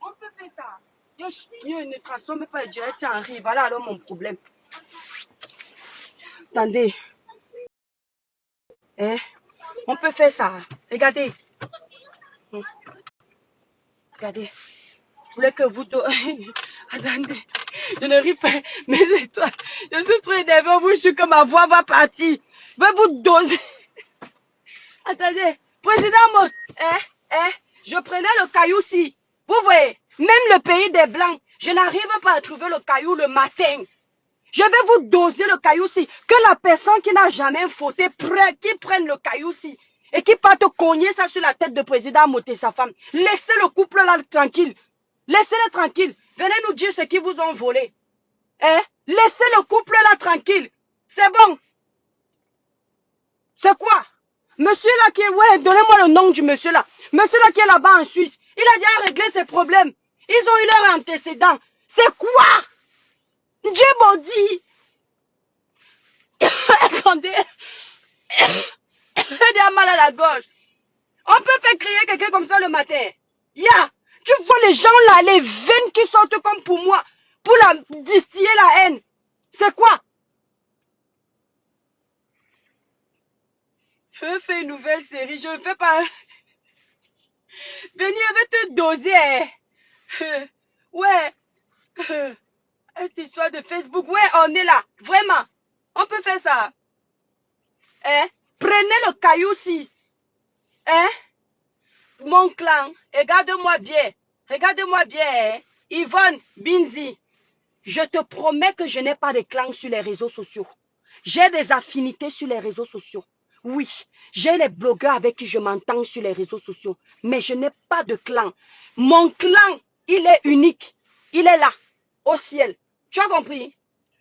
On peut faire ça. Je ne transforme pas direct, c'est en riz. Voilà alors mon problème. Attendez. Eh, on peut faire ça. Regardez. Regardez. Je voulais que vous... Attendez. Je ne ris pas. Mais c'est toi. Je suis trop énervé. Je suis que ma voix va partir. Je vais vous doser. Attendez. Président, je prenais le caillou-ci. Vous voyez, même le pays des Blancs, je n'arrive pas à trouver le caillou le matin. Je vais vous doser le caillou-ci. Que la personne qui n'a jamais fauté, qui prenne le caillou-ci et qui parte cogner ça sur la tête de président Moté, sa femme. Laissez le couple là tranquille. Laissez-les tranquille. Venez nous dire ce qu'ils vous ont volé. Laissez le couple là tranquille. C'est bon. C'est quoi? Monsieur là qui est... Ouais, donnez-moi le nom du monsieur là. Monsieur là qui est là-bas en Suisse. Il a déjà réglé ses problèmes. Ils ont eu leur antécédent. C'est quoi? Djibouti. Attendez. J'ai déjà mal à la gorge. On peut faire crier quelqu'un comme ça le matin. Tu vois les gens là, les veines qui sortent comme pour moi, pour la distiller la haine. C'est quoi? Je fais une nouvelle série, je ne fais pas... Benny, je vais te doser. Ouais. Cette histoire de Facebook, ouais, on est là. Vraiment. On peut faire ça. Prenez le caillou-ci. Mon clan, regarde-moi bien. Regarde-moi bien. Yvonne Binzi. Je te promets que je n'ai pas de clan sur les réseaux sociaux. J'ai des affinités sur les réseaux sociaux. Oui, j'ai les blogueurs avec qui je m'entends sur les réseaux sociaux. Mais je n'ai pas de clan. Mon clan, il est unique. Il est là, au ciel. Tu as compris?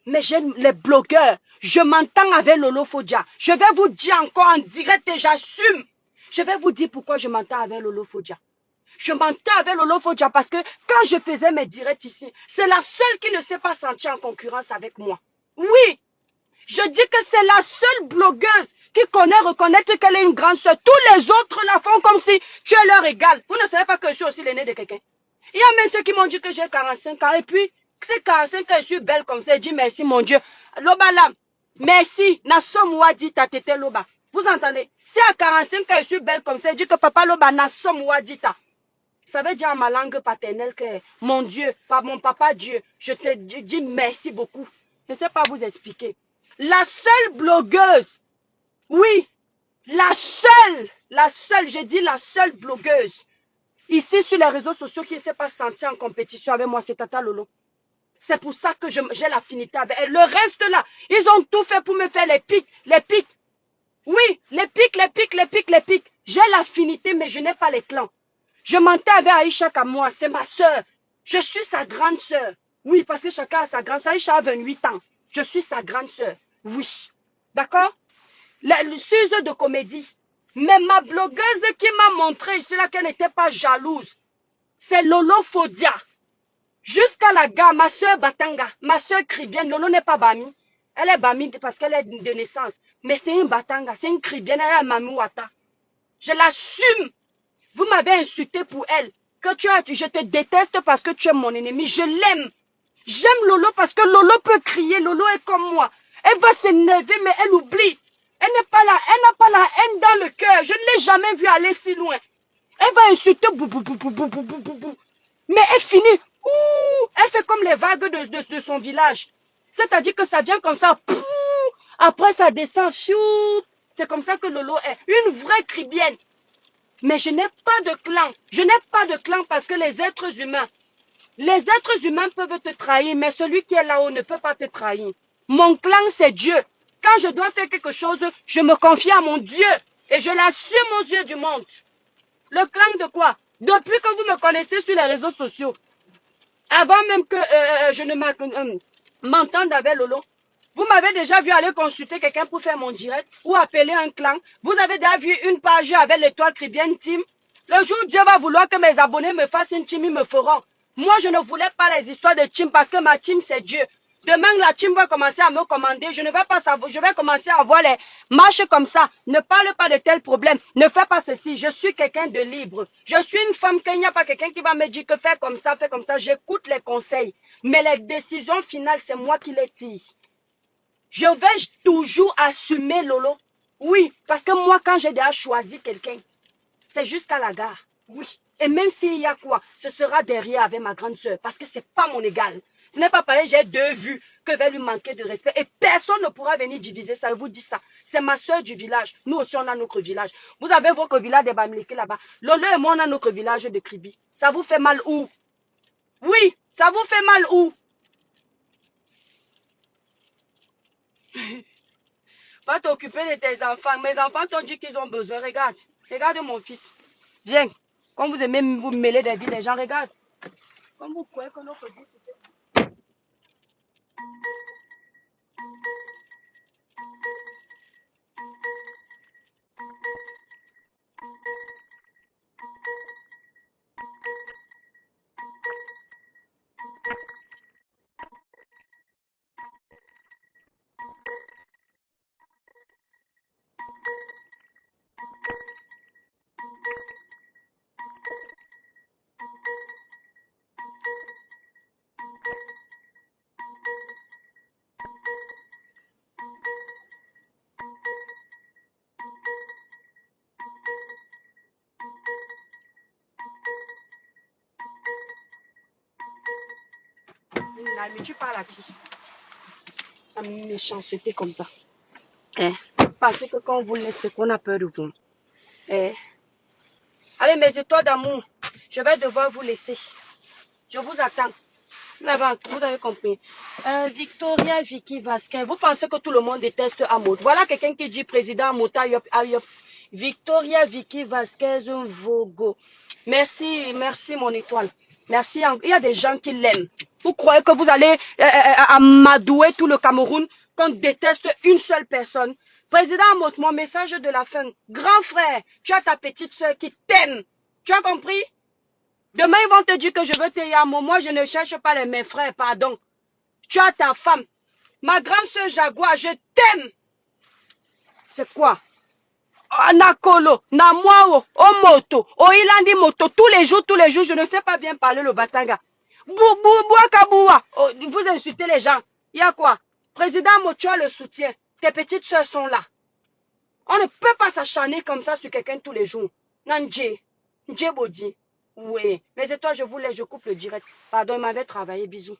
Mais j'aime les blogueurs. Je m'entends avec Lolo Fodja. Je vais vous dire encore en direct et j'assume. Je vais vous dire pourquoi je m'entends avec Lolo Fodja. Je m'entends avec Lolo Fodja parce que quand je faisais mes directs ici, c'est la seule qui ne s'est pas sentie en concurrence avec moi. Oui, je dis que c'est la seule blogueuse qui connaît reconnaître qu'elle est une grande soeur. Tous les autres la font comme si tu es leur égal. Vous ne savez pas que je suis aussi l'aîné de quelqu'un. Il y a même ceux qui m'ont dit que j'ai 45 ans et puis c'est 45 ans, je suis belle comme ça. Je dis merci mon Dieu. Loba lam, merci. Nassomwa dit ta tete Loba. Vous entendez? Si à 45 ans, je suis belle comme ça, je dis que papa Loba Nassomwa dit ta. Ça veut dire en ma langue paternelle que mon Dieu, par mon papa Dieu, je te dis merci beaucoup. Je ne sais pas vous expliquer. La seule blogueuse, oui, la seule, j'ai dit la seule blogueuse, ici sur les réseaux sociaux qui ne s'est pas sentie en compétition avec moi, c'est Tata Lolo. C'est pour ça que j'ai l'affinité avec elle. Le reste là, ils ont tout fait pour me faire les pics, les pics. Oui, les pics, les pics, les pics, les pics. J'ai l'affinité, mais je n'ai pas les clans. Je m'entends avec Aïcha Kamoa, c'est ma soeur. Je suis sa grande soeur. Oui, parce que chacun a sa grande soeur. Aïcha a 28 ans. Je suis sa grande soeur. Oui. D'accord? Le sujet de comédie. Mais ma blogueuse qui m'a montré ici là qu'elle n'était pas jalouse, c'est Lolo Fodia. Jusqu'à la gare, ma soeur Batanga, ma soeur Kribienne, Lolo n'est pas Bami. Elle est Bami parce qu'elle est de naissance. Mais c'est une Batanga, c'est une Kribienne, elle est Mamouata. Je l'assume. Vous m'avez insulté pour elle. Je te déteste parce que tu es mon ennemi. Je l'aime. J'aime Lolo parce que Lolo peut crier. Lolo est comme moi. Elle va s'énerver, mais elle oublie. Elle n'a pas la haine dans le cœur. Je ne l'ai jamais vue aller si loin. Elle va insulter. Mais elle finit. Ouh, elle fait comme les vagues de son village. C'est-à-dire que ça vient comme ça. Après, ça descend. C'est comme ça que Lolo est. Une vraie cribienne. Mais je n'ai pas de clan. Je n'ai pas de clan parce que les êtres humains peuvent te trahir, mais celui qui est là-haut ne peut pas te trahir. Mon clan, c'est Dieu. Quand je dois faire quelque chose, je me confie à mon Dieu et je l'assume aux yeux du monde. Le clan de quoi? Depuis que vous me connaissez sur les réseaux sociaux, avant même que je ne m'entende avec Lolo, vous m'avez déjà vu aller consulter quelqu'un pour faire mon direct ou appeler un clan. Vous avez déjà vu une page avec l'étoile Kribienne Team. Le jour où Dieu va vouloir que mes abonnés me fassent une team, ils me feront. Moi, je ne voulais pas les histoires de team parce que ma team, c'est Dieu. Demain, la team va commencer à me commander. Je ne vais pas savoir. Je vais commencer à voir les marches comme ça. Ne parle pas de tel problème. Ne fais pas ceci. Je suis quelqu'un de libre. Je suis une femme qu'il n'y a pas quelqu'un qui va me dire que fais comme ça, fais comme ça. J'écoute les conseils. Mais les décisions finales, c'est moi qui les tire. Je vais toujours assumer, Lolo. Oui, parce que moi, quand j'ai déjà choisi quelqu'un, c'est jusqu'à la gare. Oui. Et même s'il y a quoi, ce sera derrière avec ma grande soeur, parce que c'est pas mon égal. Ce n'est pas pareil, j'ai 2 vues que vais lui manquer de respect. Et personne ne pourra venir diviser ça, je vous dis ça. C'est ma soeur du village. Nous aussi, on a notre village. Vous avez votre village de Bamileke là-bas. Lolo et moi, on a notre village de Kribi. Ça vous fait mal où? Oui, ça vous fait mal où? Va t'occuper de tes enfants. Mes enfants t'ont dit qu'ils ont besoin. Regarde. Regarde mon fils. Viens. Quand vous aimez vous mêler des vies des gens, regarde. Comme vous croyez que notre vie, c'est... Mais tu parles à qui? À méchanceté comme ça. Pensez que quand on vous laisse, c'est qu'on a peur de vous. Allez, mes étoiles d'amour, je vais devoir vous laisser. Je vous attends. Là-bas, vous avez compris. Victoria Vicky Vasquez, vous pensez que tout le monde déteste Amour. Voilà quelqu'un qui dit président Amour, ayop. Victoria Vicky Vasquez Vogo. Merci, merci mon étoile. Merci. Il y a des gens qui l'aiment. Vous croyez que vous allez amadouer tout le Cameroun, qu'on déteste une seule personne? Président Amour, mon message de la fin. Grand frère, tu as ta petite soeur qui t'aime. Tu as compris? Demain, ils vont te dire que je veux te yamo. Moi, je ne cherche pas mes frères, pardon. Tu as ta femme. Ma grande soeur Jaguar, je t'aime. C'est quoi? Nakolo, Namwao, Omoto, Oilandi Moto, tous les jours, je ne sais pas bien parler le Batanga. Bouakaboua, vous insultez les gens. Il y a quoi? Président Motu a le soutien. Tes petites soeurs sont là. On ne peut pas s'acharner comme ça sur quelqu'un tous les jours. Nandje, Ndjebodi. Oui. Les étoiles, je vous laisse, je coupe le direct. Pardon, il m'avait travaillé. Bisous.